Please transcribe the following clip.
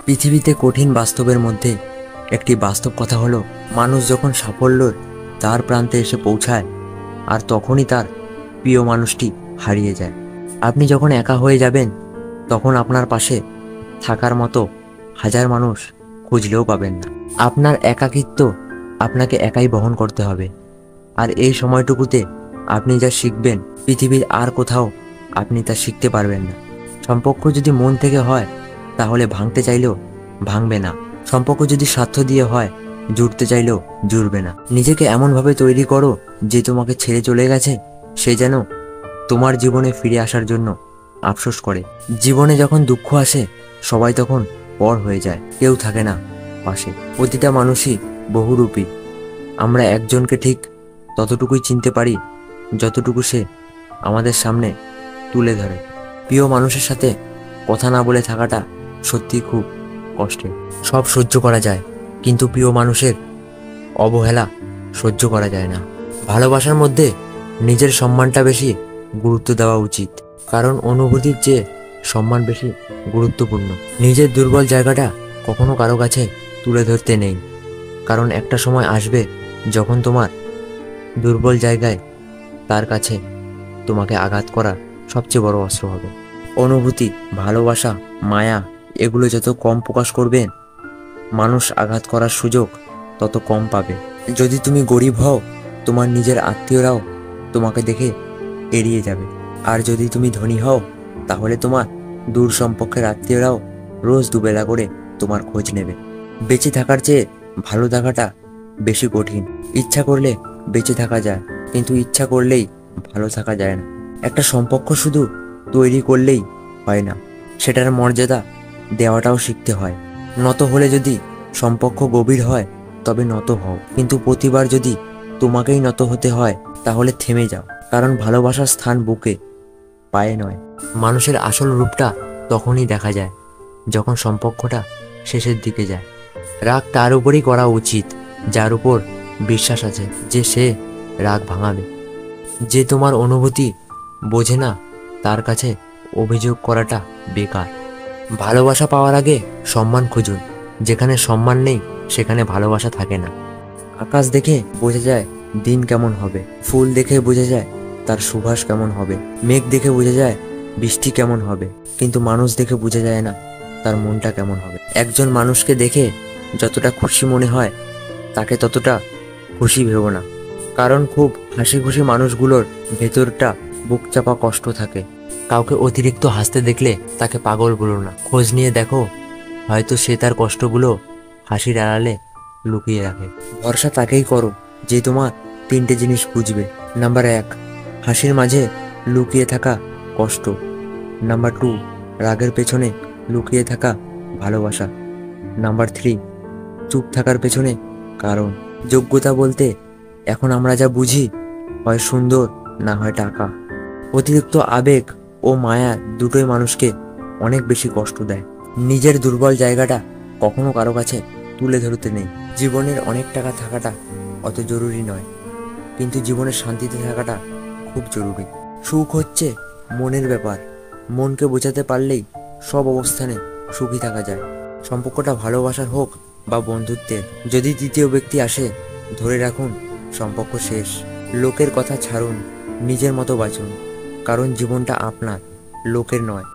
পৃথিবীতে কঠিন বাস্তবের মধ্যে একটি বাস্তব কথা হলো, মানুষ যখন সাফল্যের দ্বার প্রান্তে এসে পৌঁছায় আর তখনই তার প্রিয় মানুষটি হারিয়ে যায়। আপনি যখন একা হয়ে যাবেন তখন আপনার পাশে থাকার মতো হাজার মানুষ খুঁজলেও পাবেন না। আপনার একাকিত্ব আপনাকে একাই বহন করতে হবে। আর এই সময়টুকুতে আপনি যা শিখবেন পৃথিবীর আর কোথাও আপনি তা শিখতে পারবেন না। সম্পর্ক যদি মন থেকে হয় তাহলে ভাঙতে চাইলেও ভাঙবে না। সম্পর্ক যদি স্বার্থ দিয়ে হয় জুড়তে চাইলেও জুড়বে না। নিজেকে এমনভাবে তৈরি করো যে তোমাকে ছেড়ে চলে গেছে সে যেন তোমার জীবনে ফিরে আসার জন্য আফসোস করে। জীবনে যখন দুঃখ আসে সবাই তখন পর হয়ে যায়, কেউ থাকে না পাশে। প্রতিটা মানুষই বহুরূপী। আমরা একজনকে ঠিক ততটুকুই চিনতে পারি যতটুকু সে আমাদের সামনে তুলে ধরে। প্রিয় মানুষের সাথে কথা না বলে থাকাটা সত্যি খুব কষ্টের। সব সহ্য করা যায় কিন্তু প্রিয় মানুষের অবহেলা সহ্য করা যায় না। ভালোবাসার মধ্যে নিজের সম্মানটা বেশি গুরুত্ব দেওয়া উচিত, কারণ অনুভূতির চেয়ে সম্মান বেশি গুরুত্বপূর্ণ। নিজের দুর্বল জায়গাটা কখনো কারো কাছে তুলে ধরতে নেই, কারণ একটা সময় আসবে যখন তোমার দুর্বল জায়গায় তার কাছে তোমাকে আঘাত করা সবচেয়ে বড় অস্ত্র হবে। অনুভূতি, ভালোবাসা, মায়া এগুলো যত কম প্রকাশ করবেন মানুষ আঘাত করার সুযোগ তত কম পাবে। যদি তুমি গরিব হও তোমার নিজের আত্মীয়রাও তোমাকে দেখে এড়িয়ে যাবে, আর যদি তুমি ধনী হও তাহলে তোমার দূর সম্পর্কের আত্মীয়রাও রোজ দুবেলা করে তোমার খোঁজ নেবে। বেঁচে থাকার চেয়ে ভালো থাকাটা বেশি কঠিন। ইচ্ছা করলে বেঁচে থাকা যায় কিন্তু ইচ্ছা করলেই ভালো থাকা যায় না। একটা সম্পর্ক শুধু তৈরি করলেই হয় না, সেটার মর্যাদা দেওয়াটাও শিখতে হয়। নত হলে যদি সম্পর্ক গভীর হয় তবে নত হও, কিন্তু প্রতিবার যদি তোমাকেই নত হতে হয় তাহলে থেমে যাও, কারণ ভালোবাসার স্থান বুকে, পায়ে নয়। মানুষের আসল রূপটা তখনই দেখা যায় যখন সম্পর্কটা শেষের দিকে যায়। রাগ তার উপরই করা উচিত যার উপর বিশ্বাস আছে যে সে রাগ ভাঙাবে। যে তোমার অনুভূতি বোঝে না তার কাছে অভিযোগ করাটা বেকার। ভালোবাসা পাওয়ার আগে সম্মান খুঁজুন। যেখানে সম্মান নেই সেখানে ভালোবাসা থাকে না। আকাশ দেখে বোঝা যায় দিন কেমন হবে, ফুল দেখে বোঝা যায় তার সুবাস কেমন হবে, মেঘ দেখে বোঝা যায় বৃষ্টি কেমন হবে, কিন্তু মানুষ দেখে বোঝা যায় না তার মনটা কেমন হবে। একজন মানুষকে দেখে যতটা খুশি মনে হয় তাকে ততটা খুশি ভেবো না, কারণ খুব হাসি খুশি মানুষগুলোর ভেতরটা বুক চাপা কষ্ট থাকে। কাউকে অতিরিক্ত হাসতে দেখলে তাকে পাগল বলো না, খোঁজ নিয়ে দেখো, হয়তো সে তার কষ্টগুলো হাসির আড়ালে লুকিয়ে রাখে। ভরসা তাকেই করো যে তোমার তিনটে জিনিস বুঝবে। নাম্বার 1, হাসির মাঝে লুকিয়ে থাকা কষ্ট। নাম্বার 2, রাগের পেছনে লুকিয়ে থাকা ভালোবাসা। নাম্বার 3, চুপ থাকার পেছনে কারণ। যোগ্যতা বলতে এখন আমরা যা বুঝি হয় সুন্দর না হয় টাকা। অতিরিক্ত আবেগ ও মায়া দুটোই মানুষকে অনেক বেশি কষ্ট দেয়। নিজের দুর্বল জায়গাটা কখনো কারো কাছে তুলে ধরতে নেই। জীবনের অনেক টাকা থাকাটা অত জরুরি নয়, কিন্তু জীবনের শান্তিতে থাকাটা খুব জরুরি। সুখ হচ্ছে মনের ব্যাপার, মনকে বোঝাতে পারলেই সব অবস্থানে সুখী থাকা যায়। সম্পর্কটা ভালোবাসার হোক বা বন্ধুত্বের, যদি তৃতীয় ব্যক্তি আসে ধরে রাখুন সম্পর্ক শেষ। লোকের কথা ছাড়ুন, নিজের মতো বাঁচুন, কারণ জীবনটা আপনার, লোকের নয়।